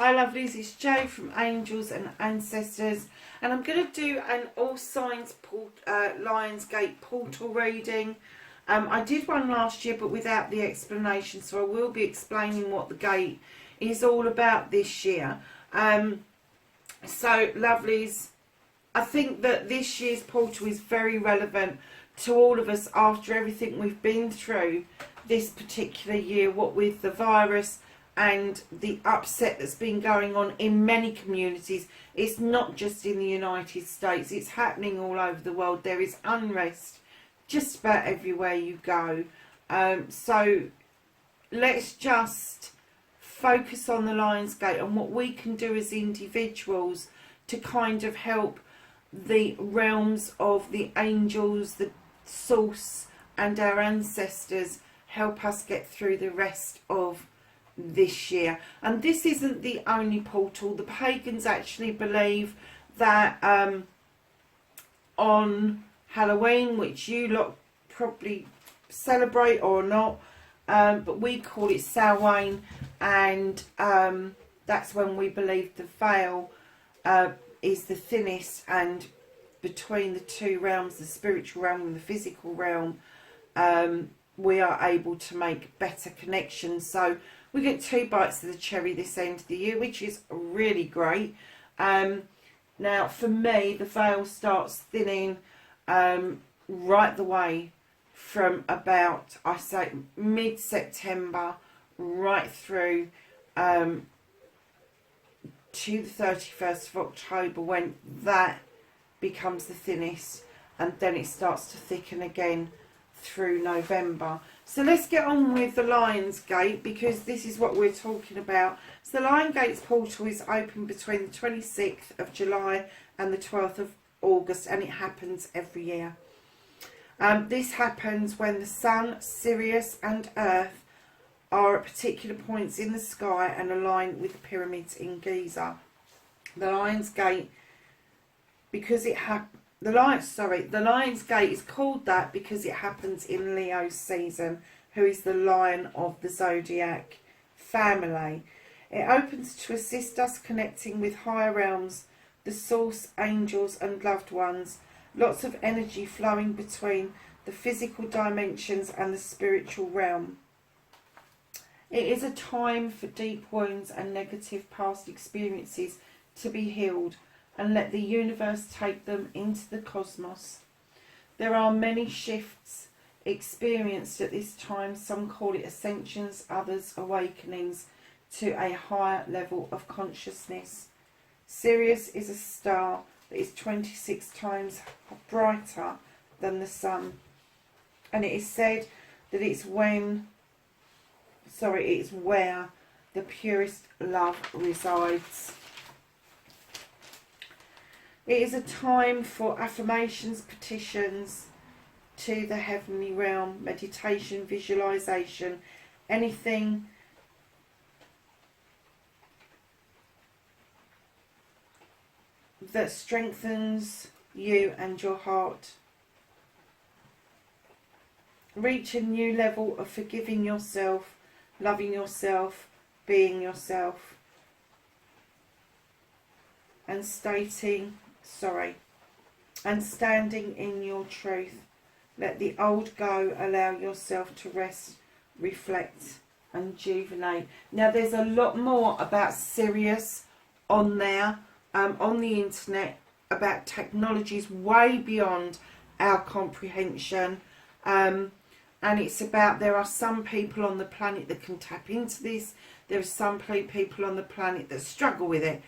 Hi lovelies, it's Jo from Angels and Ancestors, and I'm going to do an All Signs Lionsgate portal reading. I did one last year but without the explanation, so I will be explaining what the gate is all about this year. So lovelies, I think that this year's portal is very relevant to all of us after everything we've been through this particular year, what with the virus and the upset that's been going on in many communities. It's not just in the United States, it's happening all over the world. There is unrest just about everywhere you go. So let's just focus on the Lionsgate and what we can do as individuals to kind of help the realms of the angels, the source and our ancestors help us get through the rest of this year. And this isn't the only portal. The pagans actually believe that on Halloween, which you lot probably celebrate or not, but we call it Samhain, and that's when we believe the veil is the thinnest, and between the two realms, the spiritual realm and the physical realm, we are able to make better connections. So we get 2 bites of the cherry this end of the year, which is really great. Now, for me, the veil starts thinning right the way from about, I say, mid-September right through to the 31st of October, when that becomes the thinnest, and then it starts to thicken again through November. So let's get on with the Lionsgate, because this is what we're talking about. So the Lionsgate's portal is open between the 26th of July and the 12th of August, and it happens every year. This happens when the Sun, Sirius and Earth are at particular points in the sky and align with the pyramids in Giza. The Lionsgate, because it the Lionsgate is called that because it happens in Leo's season, who is the lion of the zodiac family. It opens to assist us connecting with higher realms, the source, angels and loved ones. Lots of energy flowing between the physical dimensions and the spiritual realm. It is a time for deep wounds and negative past experiences to be healed, and let the universe take them into the cosmos. There are many shifts experienced at this time. Some call it ascensions, others awakenings to a higher level of consciousness. Sirius is a star that is 26 times brighter than the sun, and it is said that it's where the purest love resides. It is a time for affirmations, petitions to the heavenly realm, meditation, visualization, anything that strengthens you and your heart. Reach a new level of forgiving yourself, loving yourself, being yourself, and standing in your truth. Let the old go, allow yourself to rest, reflect and rejuvenate. Now there's a lot more about Sirius on there, on the internet, about technologies way beyond our comprehension, and it's about, there are some people on the planet that can tap into this. There are some people on the planet that struggle with it,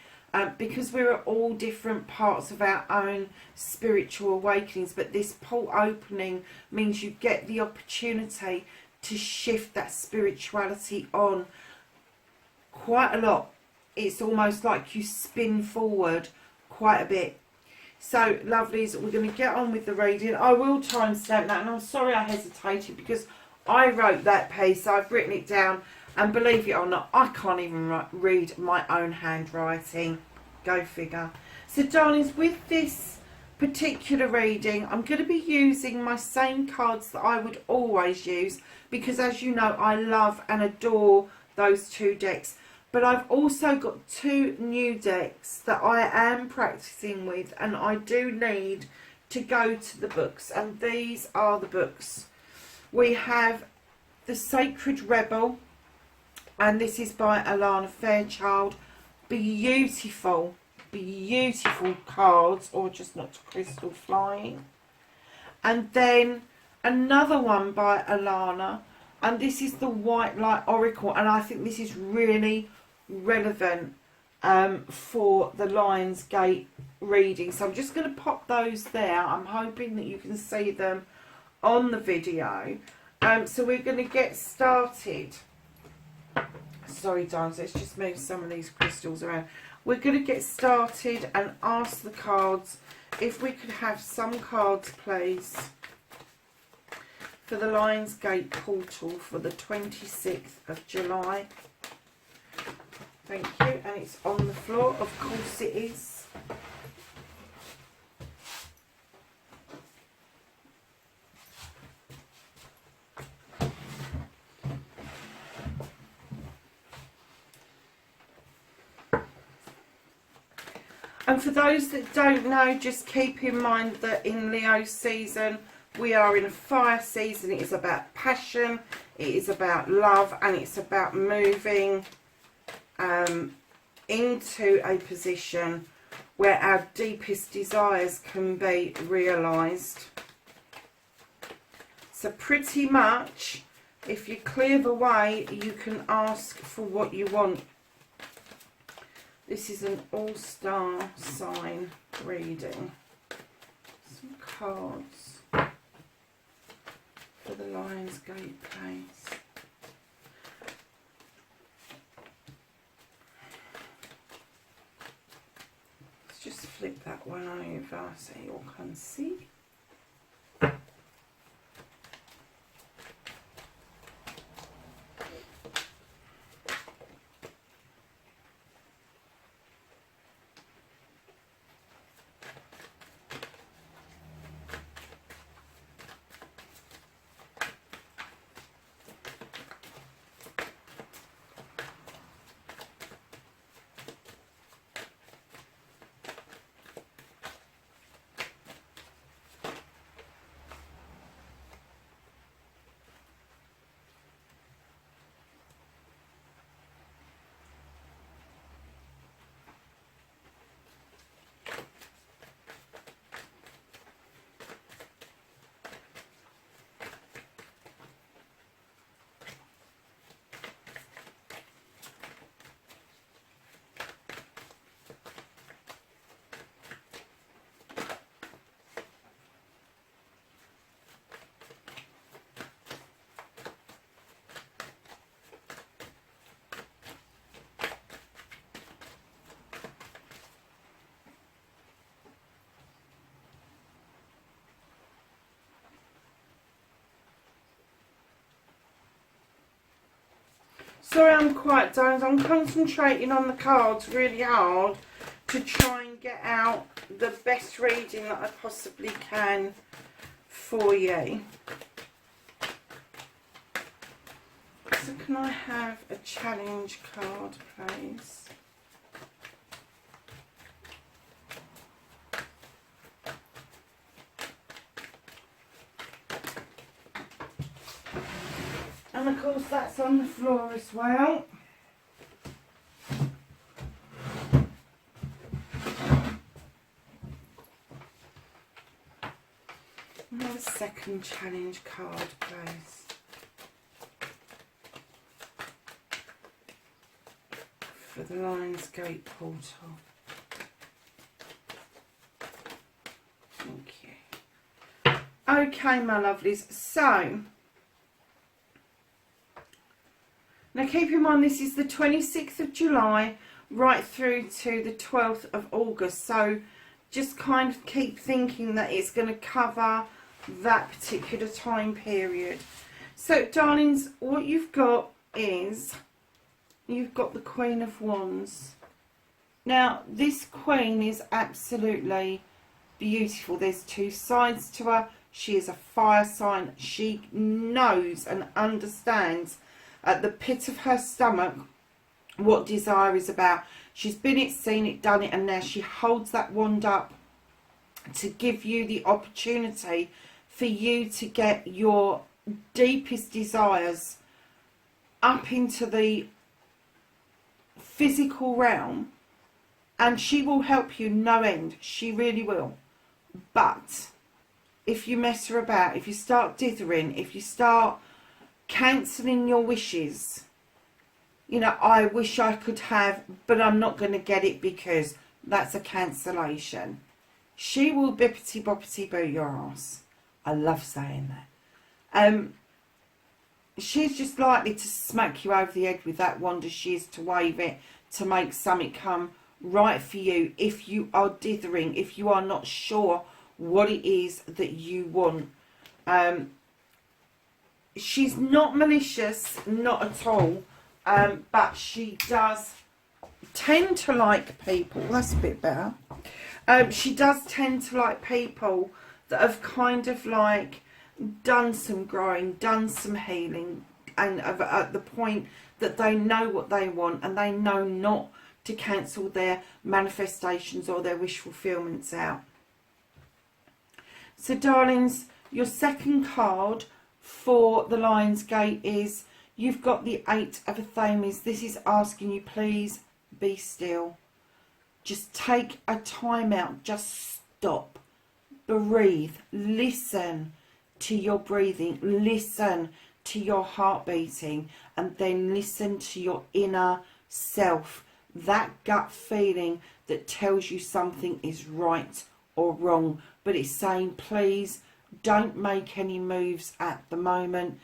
because we're at all different parts of our own spiritual awakenings. But this portal opening means you get the opportunity to shift that spirituality on quite a lot. It's almost like you spin forward quite a bit. So lovelies, we're going to get on with the reading. I will timestamp that, and I'm sorry I hesitated because I wrote that piece. I've written it down, and believe it or not, I can't even read my own handwriting. Go figure. So darlings, with this particular reading, I'm going to be using my same cards that I would always use, because as you know, I love and adore those 2 decks. But I've also got 2 new decks that I am practicing with, and I do need to go to the books, and these are the books. We have The Sacred Rebel, and this is by Alana Fairchild. Beautiful, beautiful cards, or just not crystal flying. And then another one by Alana, and this is the White Light Oracle, and I think this is really relevant for the Lionsgate reading. So I'm just going to pop those there. I'm hoping that you can see them on the video. So we're going to get started. Sorry, darlings, let's just move some of these crystals around. We're going to get started and ask the cards if we could have some cards, please, for the Lionsgate portal for the 26th of July. Thank you. And it's on the floor. Of course it is. And for those that don't know, just keep in mind that in Leo season, we are in a fire season. It is about passion, it is about love, and it's about moving into a position where our deepest desires can be realised. So pretty much, if you clear the way, you can ask for what you want. This is an all-star sign reading. Some cards for the Lionsgate place. Let's just flip that one over so you all can see. Sorry I'm quiet, darlings. I'm concentrating on the cards really hard to try and get out the best reading that I possibly can for you. So can I have a challenge card, please? And of course that's on the floor as well. Another second challenge card, please. For the Lionsgate portal. Thank you. Okay, my lovelies. So, now keep in mind this is the 26th of July right through to the 12th of August. So just kind of keep thinking that it's going to cover that particular time period. So darlings, what you've got is, you've got the Queen of Wands. Now this Queen is absolutely beautiful. There's 2 sides to her. She is a fire sign. She knows and understands at the pit of her stomach what desire is about. She's been it, seen it, done it, and now she holds that wand up to give you the opportunity for you to get your deepest desires up into the physical realm, and she will help you no end. She really will. But if you mess her about, if you start dithering, if you start cancelling your wishes, you know, I wish I could have, but I'm not going to get it because that's a cancellation. She will bippity boppity boo your ass. I love saying that. She's just likely to smack you over the head with that wand as she is to wave it to make something come right for you if you are dithering, if you are not sure what it is that you want. She's not malicious, not at all. But she does tend to like people. That's a bit better. She does tend to like people that have kind of like done some growing, done some healing, and at the point that they know what they want and they know not to cancel their manifestations or their wish fulfillments out. So, darlings, your second card for the Lion's Gate is, you've got the Eight of Athames. This is asking you, please be still. Just take a time out. Just stop. Breathe. Listen to your breathing. Listen to your heart beating. And then listen to your inner self. That gut feeling that tells you something is right or wrong. But it's saying, please don't make any moves at the moment.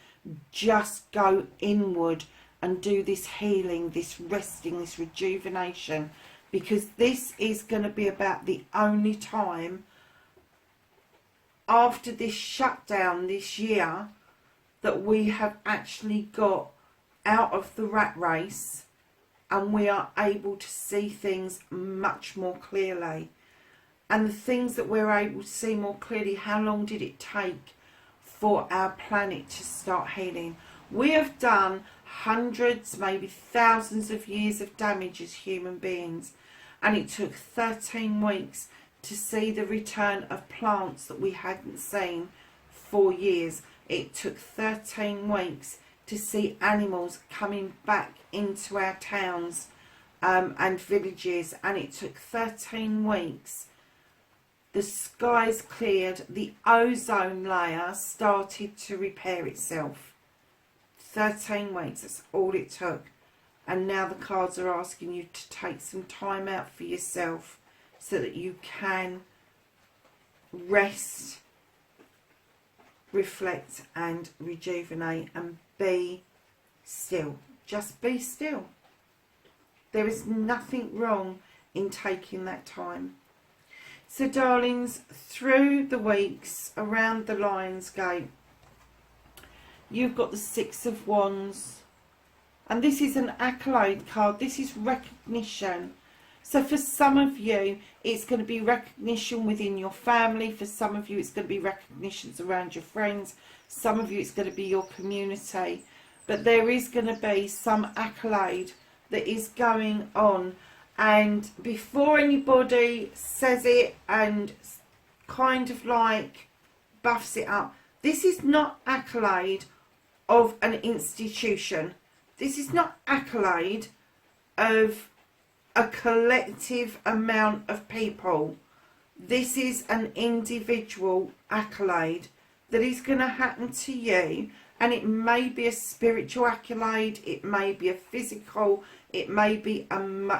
Just go inward and do this healing, this resting, this rejuvenation, because this is going to be about the only time after this shutdown this year that we have actually got out of the rat race and we are able to see things much more clearly. And the things that we're able to see more clearly, how long did it take for our planet to start healing? We have done hundreds, maybe thousands of years of damage as human beings, and it took 13 weeks to see the return of plants that we hadn't seen for years. It took 13 weeks to see animals coming back into our towns and villages, and it took 13 weeks. The skies cleared, the ozone layer started to repair itself. 13 weeks, that's all it took. And now the cards are asking you to take some time out for yourself so that you can rest, reflect and rejuvenate and be still. Just be still. There is nothing wrong in taking that time. So, darlings, through the weeks around the Lion's Gate, you've got the Six of Wands. And this is an accolade card. This is recognition. So for some of you, it's going to be recognition within your family. For some of you, it's going to be recognitions around your friends. Some of you, it's going to be your community. But there is going to be some accolade that is going on. And before anybody says it and kind of like buffs it up, this is not accolade of an institution. This is not accolade of a collective amount of people. This is an individual accolade that is going to happen to you. And it may be a spiritual accolade, it may be a physical, it may be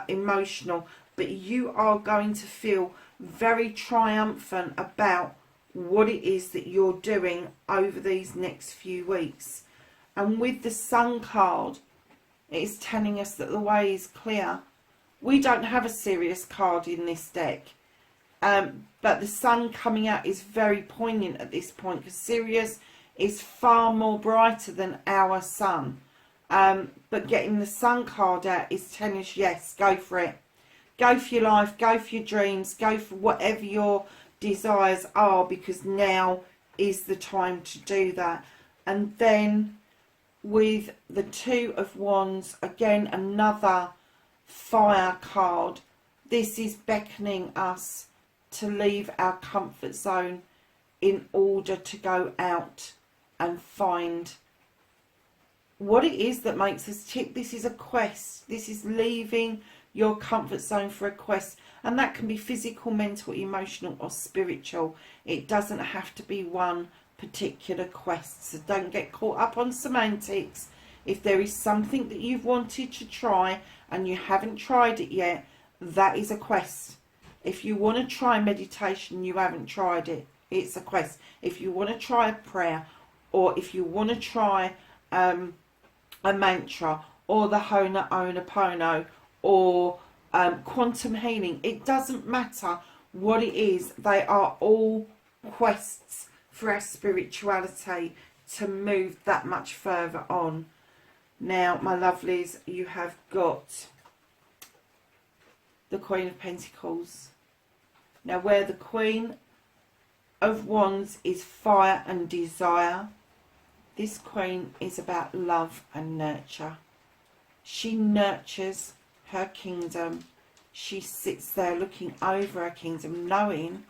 emotional, but you are going to feel very triumphant about what it is that you're doing over these next few weeks. And with the Sun card, it is telling us that the way is clear. We don't have a Sirius card in this deck, but the Sun coming out is very poignant at this point, because Sirius is far more brighter than our Sun. But getting the Sun card out is telling us, yes, go for it. Go for your life, go for your dreams, go for whatever your desires are, because now is the time to do that. And then with the Two of Wands, again, another fire card. This is beckoning us to leave our comfort zone in order to go out and find what it is that makes us tick. This is a quest. This is leaving your comfort zone for a quest. And that can be physical, mental, emotional or spiritual. It doesn't have to be one particular quest. So don't get caught up on semantics. If there is something that you've wanted to try and you haven't tried it yet, that is a quest. If you want to try meditation, you haven't tried it, it's a quest. If you want to try a prayer, or if you want to try a mantra, or the Ho'oponopono, or quantum healing, it doesn't matter what it is. They are all quests for our spirituality to move that much further on. Now, my lovelies, you have got the Queen of Pentacles. Now, where the Queen of Wands is fire and desire, this Queen is about love and nurture. She nurtures her kingdom. She sits there looking over her kingdom, knowing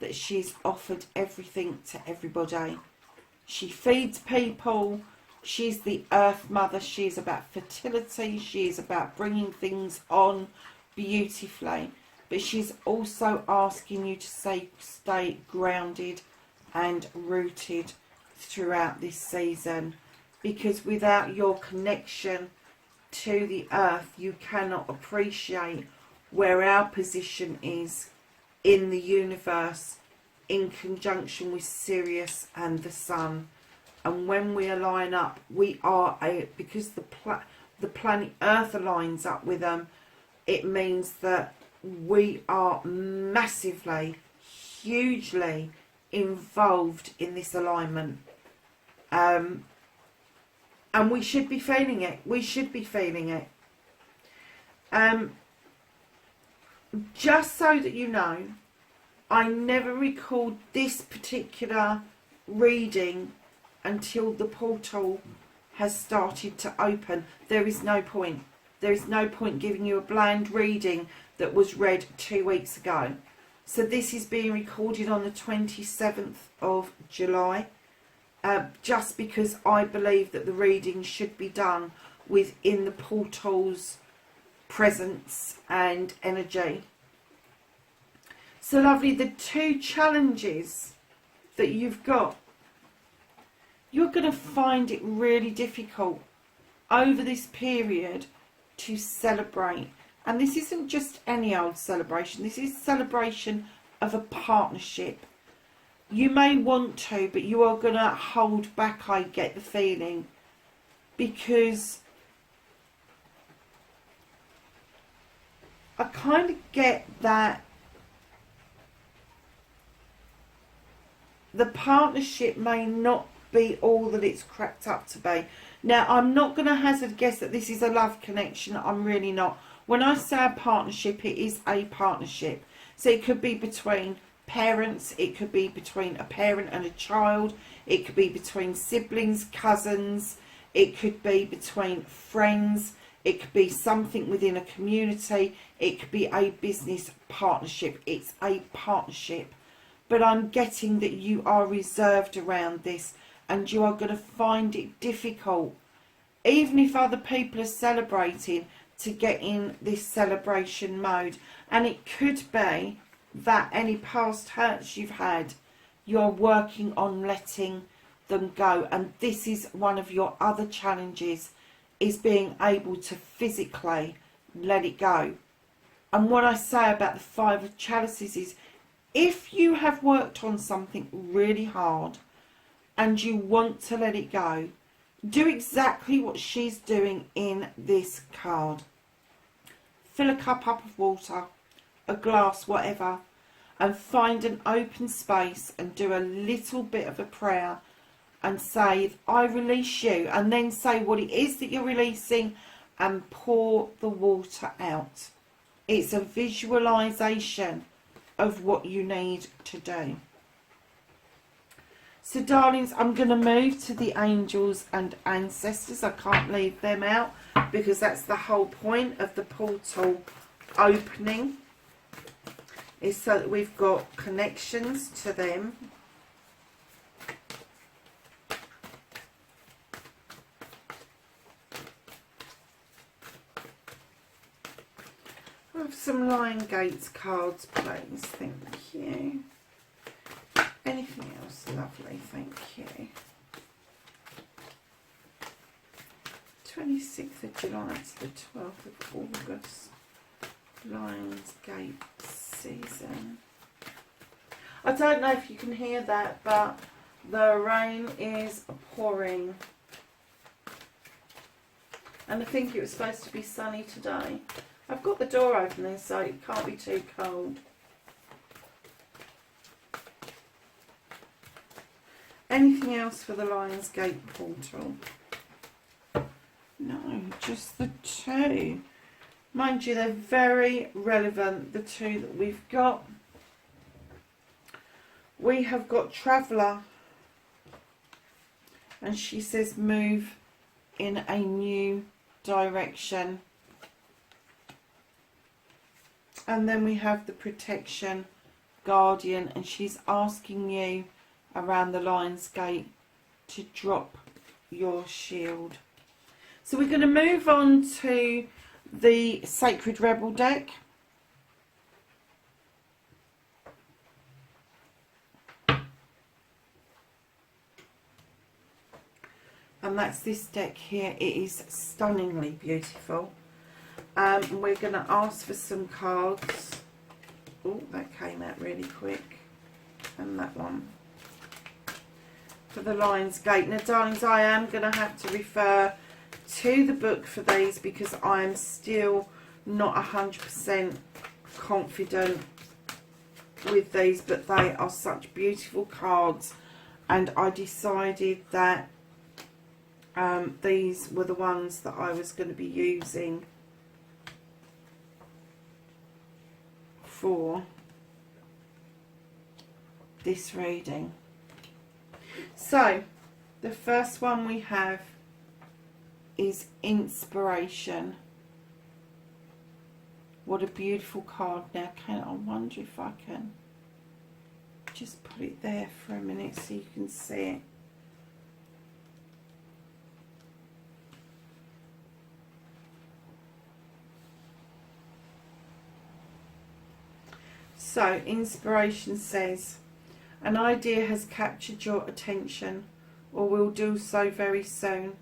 that she's offered everything to everybody. She feeds people. She's the Earth Mother. She's about fertility. She is about bringing things on beautifully. But she's also asking you to stay grounded and rooted throughout this season. Because without your connection to the earth, you cannot appreciate where our position is in the universe in conjunction with Sirius and the Sun. And when we align up, we are because the planet Earth aligns up with them, it means that we are massively, hugely involved in this alignment. And we should be feeling it. We should be feeling it. Just so that you know, I never record this particular reading until the portal has started to open. There is no point. There is no point giving you a bland reading that was read 2 weeks ago. So this is being recorded on the 27th of July. Just because I believe that the reading should be done within the portal's presence and energy. So lovely, the two challenges that you've got, you're going to find it really difficult over this period to celebrate. And this isn't just any old celebration. This is celebration of a partnership. You may want to, but you are going to hold back, I get the feeling. Because I kind of get that the partnership may not be all that it's cracked up to be. Now, I'm not going to hazard a guess that this is a love connection. I'm really not. When I say a partnership, it is a partnership. So it could be between parents, it could be between a parent and a child, it could be between siblings, cousins, it could be between friends, it could be something within a community, it could be a business partnership. It's a partnership. But I'm getting that you are reserved around this and you are going to find it difficult, even if other people are celebrating, to get in this celebration mode. And it could be that any past hurts you've had, you're working on letting them go. And this is one of your other challenges, is being able to physically let it go. And what I say about the Five of Chalices is, if you have worked on something really hard and you want to let it go, do exactly what she's doing in this card. Fill a cup up of water, a glass, whatever, and find an open space and do a little bit of a prayer and say, I release you, and then say what it is that you're releasing and pour the water out. It's a visualization of what you need to do. So darlings, I'm going to move to the angels and ancestors. I can't leave them out because that's the whole point of the portal opening, is so that we've got connections to them. Have some Lion Gates cards, please. Thank you. Anything else? Lovely, thank you. 26th of July to the 12th of August. Lions Gate season. I don't know if you can hear that, but the rain is pouring. And I think it was supposed to be sunny today. I've got the door open, so it can't be too cold. Anything else for the Lionsgate portal? No, just the two. Mind you, they're very relevant, the two that we've got. We have got Traveller, and she says move in a new direction. And then we have the Protection, Guardian, and she's asking you around the Lion's Gate to drop your shield. So we're going to move on to the Sacred Rebel deck. And that's this deck here. It is stunningly beautiful. We're going to ask for some cards. Oh, that came out really quick. And that one. For the Lion's Gate. Now, darlings, I am going to have to refer to the book for these because I'm still not 100% confident with these, but they are such beautiful cards, and I decided that these were the ones that I was going to be using for this reading. So the first one we have is Inspiration. What a beautiful card. Now, I wonder if I can just put it there for a minute so you can see it. So, Inspiration says, an idea has captured your attention, or will do so very soon.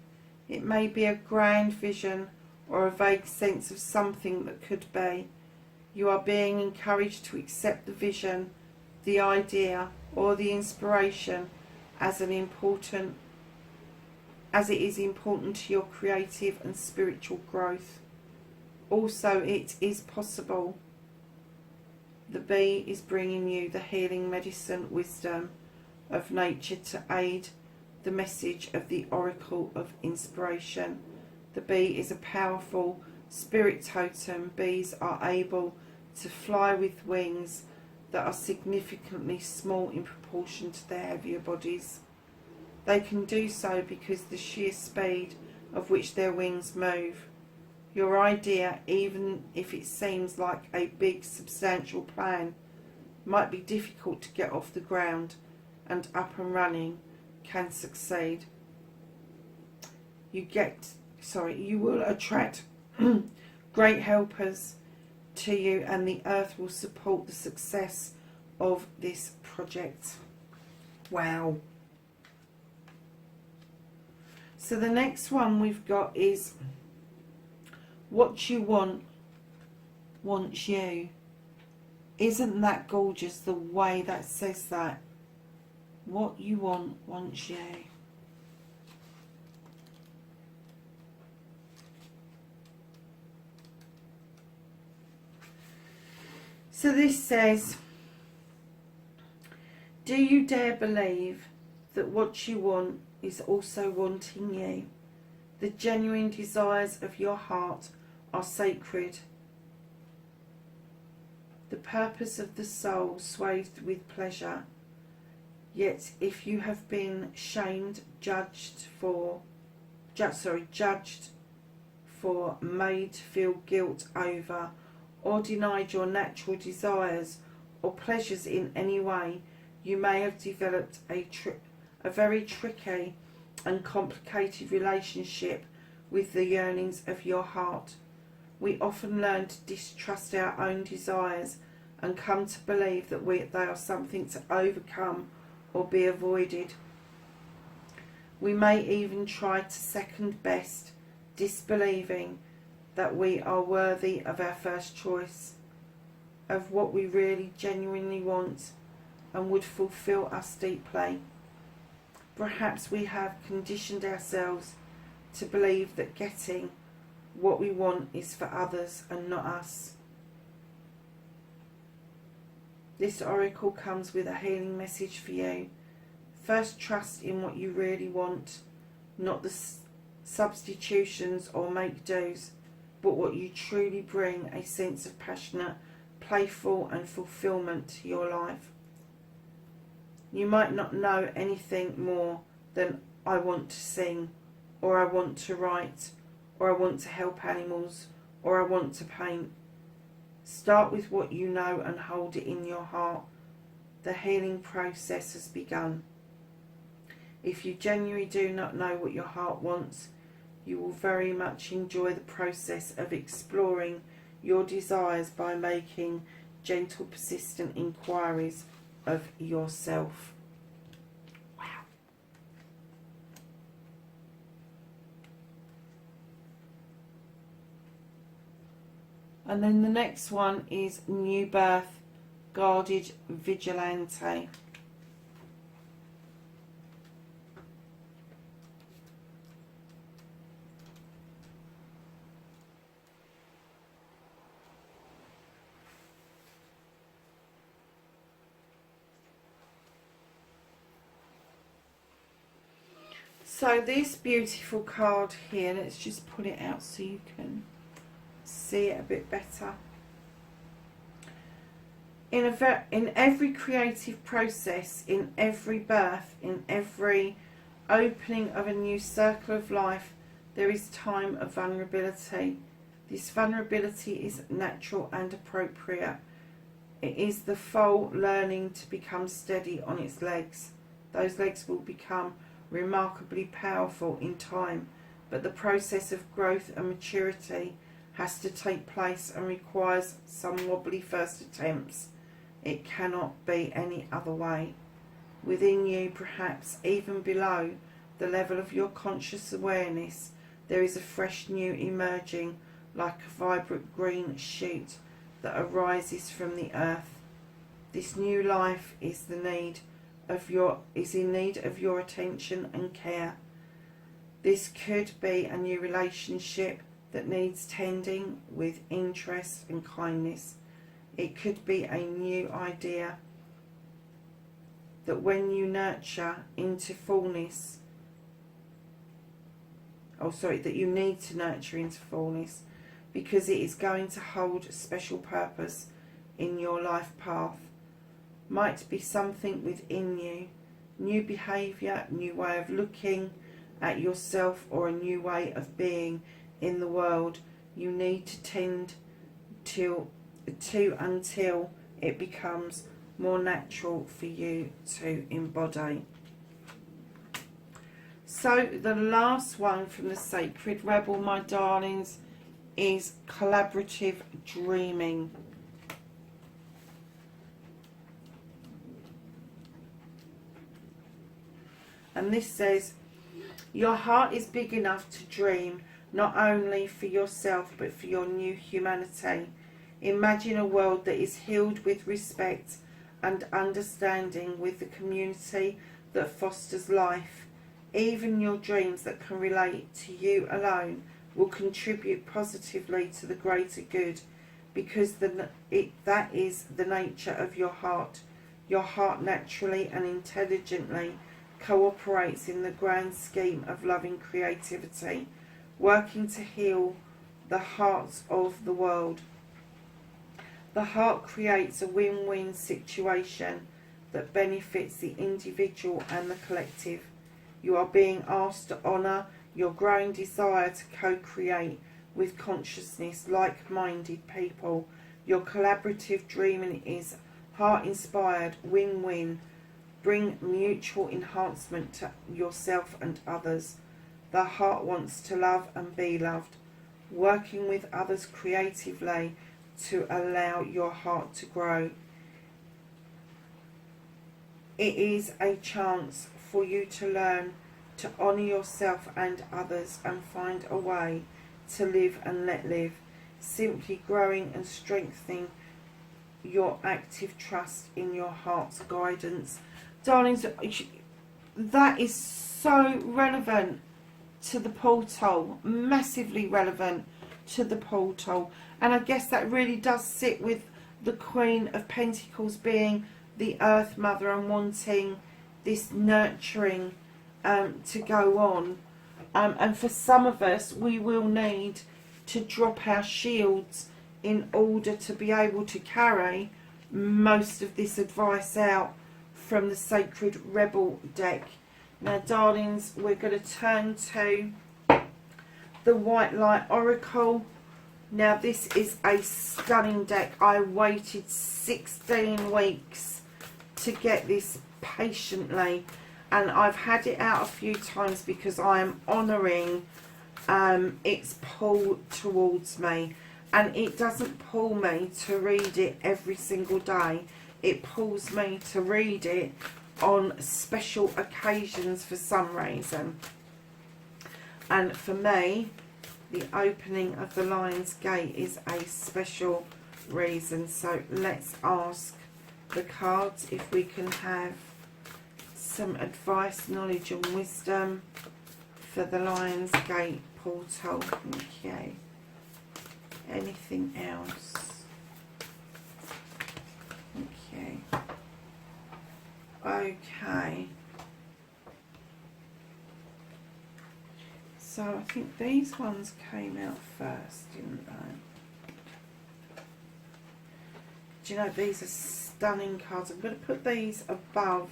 It may be a grand vision or a vague sense of something that could be. You are being encouraged to accept the vision, the idea, or the inspiration as it is important to your creative and spiritual growth. Also, it is possible. The bee is bringing you the healing medicine wisdom of nature to aid the message of the Oracle of Inspiration. The bee is a powerful spirit totem. Bees are able to fly with wings that are significantly small in proportion to their heavier bodies. They can do so because the sheer speed of which their wings move. Your idea, even if it seems like a big, substantial plan, might be difficult to get off the ground and up and running, can succeed. You will attract great helpers to you, and the earth will support the success of this project. Wow. So the next one we've got is what you want wants you. Isn't that gorgeous, the way that says that? What you want wants you. So this says, do you dare believe that what you want is also wanting you? The genuine desires of your heart are sacred. The purpose of the soul swathed with pleasure. Yet if you have been shamed, judged for, made to feel guilt over, or denied your natural desires or pleasures in any way, you may have developed a very tricky and complicated relationship with the yearnings of your heart. We often learn to distrust our own desires and come to believe that they are something to overcome or be avoided. We may even try to second best, disbelieving that we are worthy of our first choice, of what we really genuinely want and would fulfill us deeply. Perhaps we have conditioned ourselves to believe that getting what we want is for others and not us. This oracle comes with a healing message for you. First, trust in what you really want, not the substitutions or make-dos, but what you truly bring, a sense of passionate, playful and fulfillment to your life. You might not know anything more than I want to sing, or I want to write, or I want to help animals, or I want to paint. Start with what you know and hold it in your heart. The healing process has begun. If you genuinely do not know what your heart wants, you will very much enjoy the process of exploring your desires by making gentle, persistent inquiries of yourself. Wow. And then the next one is New Birth, Guarded Vigilante. So this beautiful card here, let's just pull it out so you can see it a bit better. In every creative process, in every birth, in every opening of a new circle of life, there is time of vulnerability. This vulnerability is natural and appropriate. It is the foal learning to become steady on its legs. Those legs will become remarkably powerful in time, but the process of growth and maturity has to take place and requires some wobbly first attempts. It cannot be any other way. Within you, perhaps even below the level of your conscious awareness, there is a fresh new emerging, like a vibrant green shoot that arises from the earth. This new life is in need of your attention and care. This could be a new relationship that needs tending with interest and kindness. It could be a new idea that when you nurture into fullness, that you need to nurture into fullness, because it is going to hold a special purpose in your life path. Might be something within you, new behaviour, new way of looking at yourself, or a new way of being in the world you need to tend to until it becomes more natural for you to embody. So the last one from the Sacred Rebel, my darlings, is collaborative dreaming. And this says, your heart is big enough to dream, not only for yourself but for your new humanity. Imagine a world that is healed with respect and understanding, with the community that fosters life. Even your dreams that can relate to you alone will contribute positively to the greater good, because that is the nature of your heart. Your heart naturally and intelligently cooperates in the grand scheme of loving creativity, working to heal the hearts of the world. The heart creates a win-win situation that benefits the individual and the collective. You are being asked to honour your growing desire to co-create with consciousness, like-minded people. Your collaborative dreaming is heart-inspired, win-win. Bring mutual enhancement to yourself and others. The heart wants to love and be loved. Working with others creatively to allow your heart to grow. It is a chance for you to learn to honour yourself and others and find a way to live and let live, simply growing and strengthening your active trust in your heart's guidance. Darlings, that is so relevant to the portal, massively relevant to the portal. And I guess that really does sit with the Queen of Pentacles being the Earth Mother and wanting this nurturing to go on. And for some of us, we will need to drop our shields in order to be able to carry most of this advice out from the Sacred Rebel deck. Now, darlings, we're going to turn to the White Light Oracle. Now, this is a stunning deck. I waited 16 weeks to get this patiently, and I've had it out a few times because I am honouring its pull towards me. And it doesn't pull me to read it every single day. It pulls me to read it on special occasions for some reason. And for me, the opening of the Lion's Gate is a special reason. So let's ask the cards if we can have some advice, knowledge and wisdom for the Lion's Gate portal. Okay. Anything else? Okay. Okay. So I think these ones came out first, didn't they? Do you know, these are stunning cards. I'm going to put these above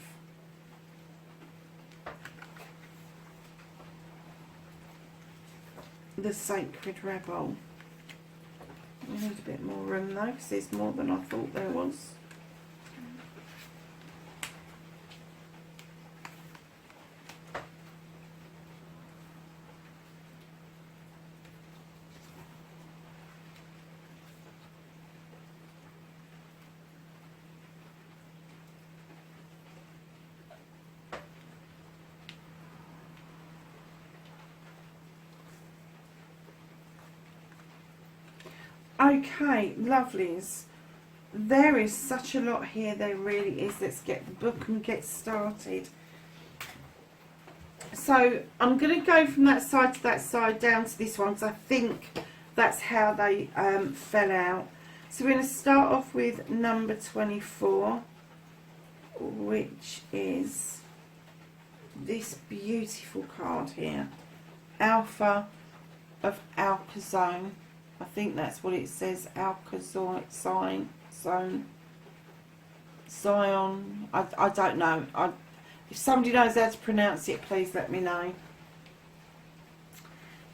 the Sacred Rebel. We need a bit more room though, because there's more than I thought there was. Okay, lovelies. There is such a lot here, there really is. Let's get the book and get started. So I'm going to go from that side to that side down to this one, because I think that's how they fell out. So we're going to start off with number 24, which is this beautiful card here, Alpha of Alcazone. I think that's what it says, Alcazone, Zion. I don't know. If somebody knows how to pronounce it, please let me know.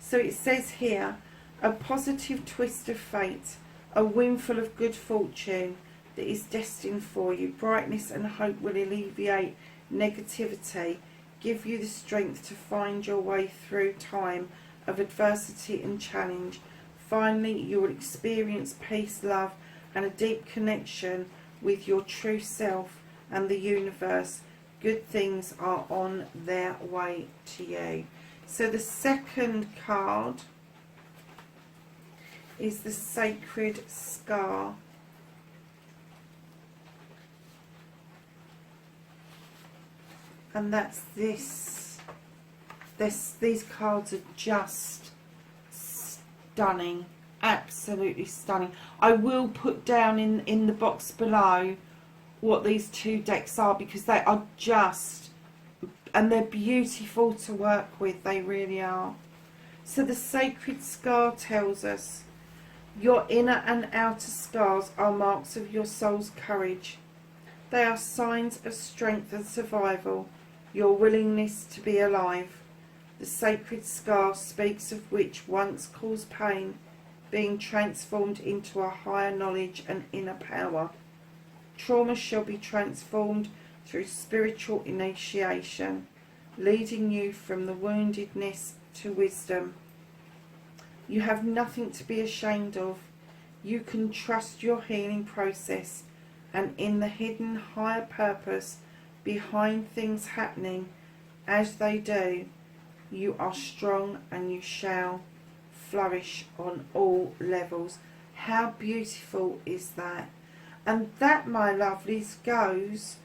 So it says here, a positive twist of fate, a windfall of good fortune that is destined for you. Brightness and hope will alleviate negativity, give you the strength to find your way through time of adversity and challenge. Finally, you will experience peace, love, and a deep connection with your true self and the universe. Good things are on their way to you. So the second card is the Sacred Scar. And that's this. These cards are just stunning, absolutely stunning. I will put down in the box below what these two decks are, because they are just, and they're beautiful to work with, they really are. So the Sacred Scar tells us, your inner and outer scars are marks of your soul's courage. They are signs of strength and survival, your willingness to be alive. The sacred scar speaks of which once caused pain, being transformed into a higher knowledge and inner power. Trauma shall be transformed through spiritual initiation, leading you from the woundedness to wisdom. You have nothing to be ashamed of. You can trust your healing process, and in the hidden higher purpose behind things happening as they do, you are strong and you shall flourish on all levels. How beautiful is that? And that, my lovelies, goes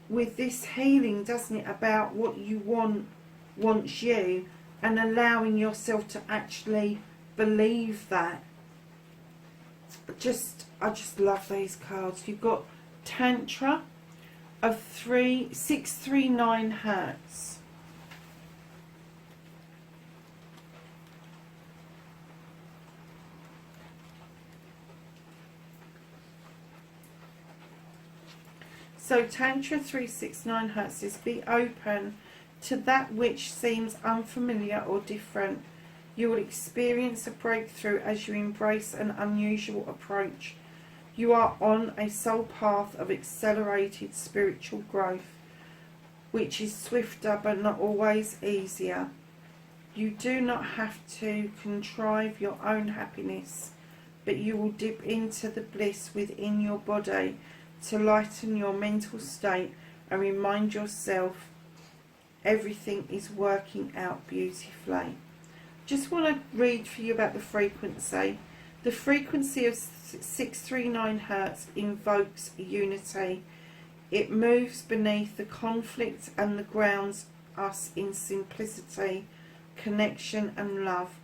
with this healing, doesn't it, about what you wants you, and allowing yourself to actually believe that. I just love these cards. You've got Tantra of 639 Hertz. So Tantra 369 Hertz is be open to that which seems unfamiliar or different. You will experience a breakthrough as you embrace an unusual approach. You are on a soul path of accelerated spiritual growth, which is swifter but not always easier. You do not have to contrive your own happiness, but you will dip into the bliss within your body to lighten your mental state and remind yourself everything is working out beautifully. Just want to read for you about the frequency. The frequency of 639 Hertz invokes unity. It moves beneath the conflict and grounds us in simplicity, connection and love.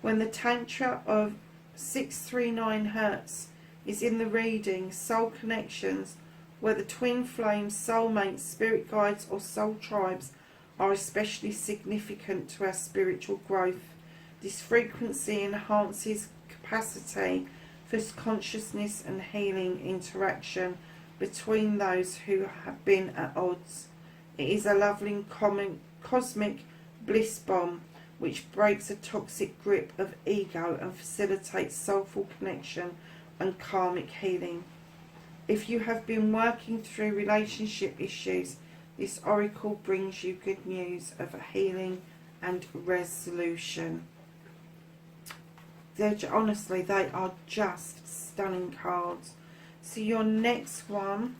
When the Tantra of 639 Hertz is in the reading, soul connections, whether twin flames, soulmates, spirit guides or soul tribes, are especially significant to our spiritual growth. This frequency enhances capacity for consciousness and healing interaction between those who have been at odds. It is a loving cosmic bliss bomb which breaks a toxic grip of ego and facilitates soulful connection and karmic healing. If you have been working through relationship issues, this oracle brings you good news of a healing and resolution. Honestly, they are just stunning cards. So your next one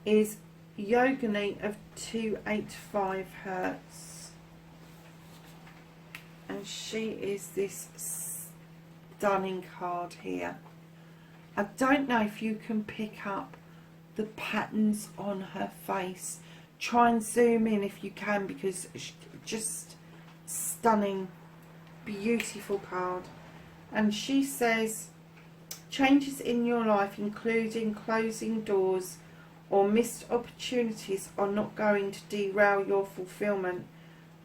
is Yogini of 285 Hertz. And she is this stunning card here. I don't know if you can pick up the patterns on her face. Try and zoom in if you can, because it's just stunning, beautiful card. And she says, changes in your life, including closing doors or missed opportunities, are not going to derail your fulfillment.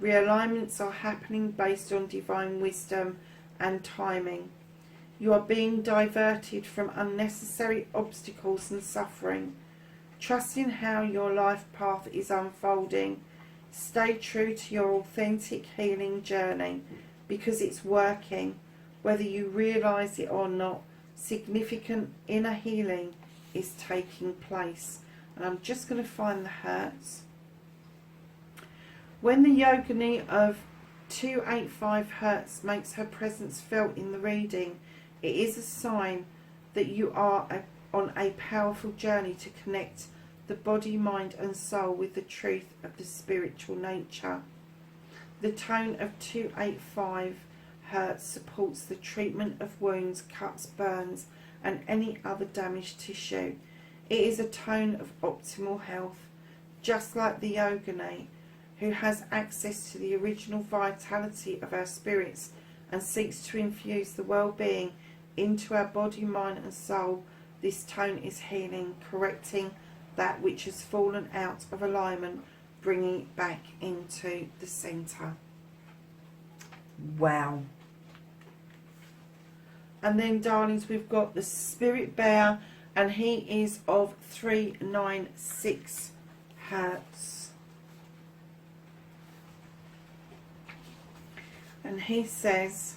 Realignments are happening based on divine wisdom and timing. You are being diverted from unnecessary obstacles and suffering. Trust in how your life path is unfolding. Stay true to your authentic healing journey, because it's working, whether you realise it or not. Significant inner healing is taking place. And I'm just going to find the Hertz. When the Yogini of 285 Hertz makes her presence felt in the reading, it is a sign that you are on a powerful journey to connect the body, mind and soul with the truth of the spiritual nature. The tone of 285 Hertz supports the treatment of wounds, cuts, burns and any other damaged tissue. It is a tone of optimal health, just like the Yogini, who has access to the original vitality of our spirits and seeks to infuse the well-being into our body, mind and soul. This tone is healing, correcting that which has fallen out of alignment, bringing it back into the centre. Wow. And then, darlings, we've got the Spirit Bear and he is of 396 hertz. And he says,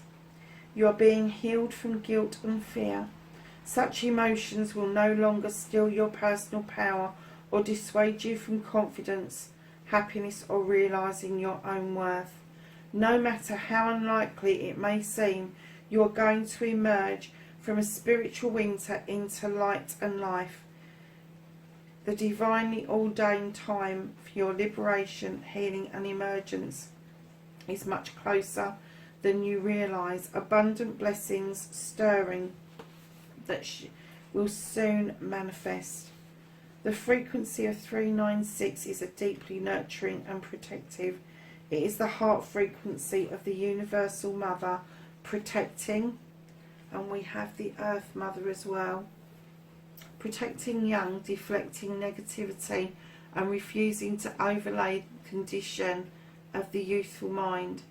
you are being healed from guilt and fear. Such emotions will no longer steal your personal power or dissuade you from confidence, happiness, or realising your own worth. No matter how unlikely it may seem, you are going to emerge from a spiritual winter into light and life. The divinely ordained time for your liberation, healing and emergence is much closer than you realise. Abundant blessings stirring that will soon manifest. The frequency of 396 is a deeply nurturing and protective. It is the heart frequency of the Universal Mother, protecting, and we have the Earth Mother as well, protecting young, deflecting negativity and refusing to overlay the condition of the youthful mind.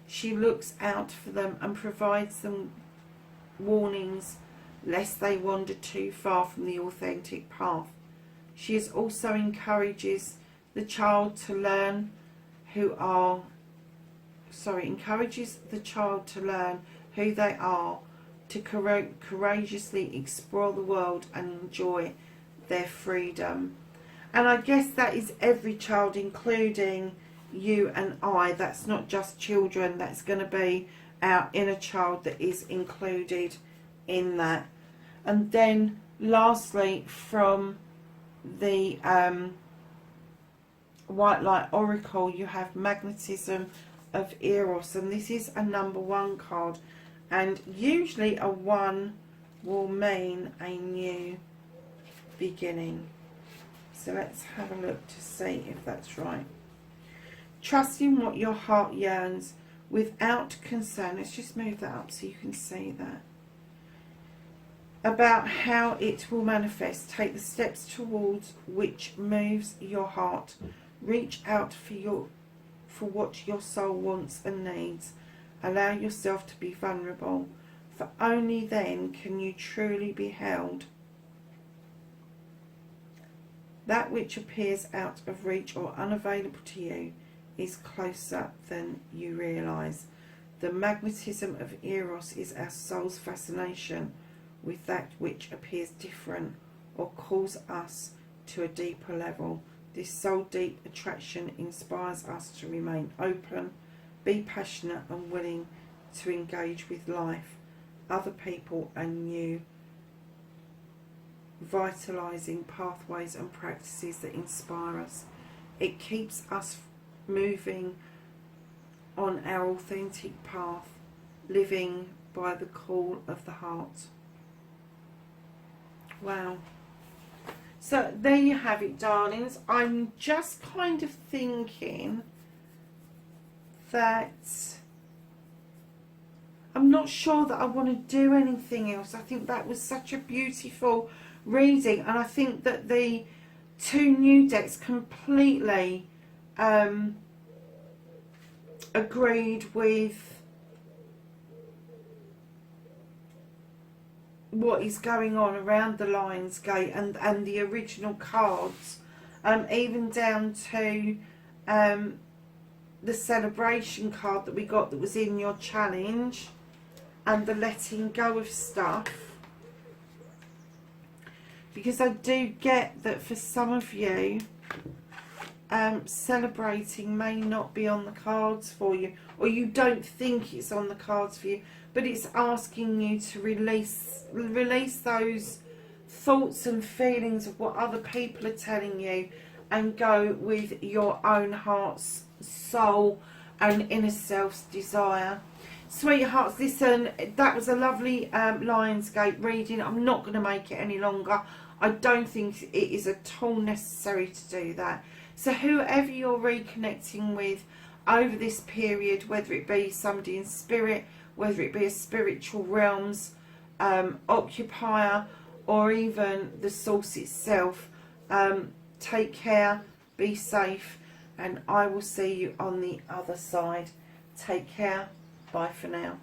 She looks out for them and provides them warnings lest they wander too far from the authentic path. She also encourages the child to learn encourages the child to learn who they are, to courageously explore the world and enjoy their freedom. And I guess that is every child, including you and I. That's not just children, that's going to be our inner child that is included in that. And then lastly, from the White Light Oracle, you have Magnetism of Eros, and this is a number 1 card, and usually a 1 will mean a new beginning. So let's have a look to see if that's right. Trust in what your heart yearns without concern. Let's just move that up so you can see that. About how it will manifest. Take the steps towards which moves your heart. Reach out for what your soul wants and needs. Allow yourself to be vulnerable, for only then can you truly be held. That which appears out of reach or unavailable to you is closer than you realise. The magnetism of Eros is our soul's fascination with that which appears different or calls us to a deeper level. This soul deep attraction inspires us to remain open, be passionate and willing to engage with life, other people and new vitalising pathways and practices that inspire us. It keeps us moving on our authentic path, living by the call of the heart. Wow. So there you have it, darlings. I'm just kind of thinking that I'm not sure that I want to do anything else. I think that was such a beautiful reading, and I think that the 2 new decks completely agreed with what is going on around the Lion's Gate and the original cards, even down to the celebration card that we got that was in your challenge, and the letting go of stuff, because I do get that for some of you celebrating may not be on the cards for you, or you don't think it's on the cards for you, but it's asking you to release those thoughts and feelings of what other people are telling you, and go with your own heart's soul and inner self's desire. Sweethearts, listen, that was a lovely Lionsgate reading. I'm not going to make it any longer. I don't think it is at all necessary to do that. So whoever you're reconnecting with over this period, whether it be somebody in spirit, whether it be a spiritual realms occupier, or even the source itself, take care, be safe, and I will see you on the other side. Take care. Bye for now.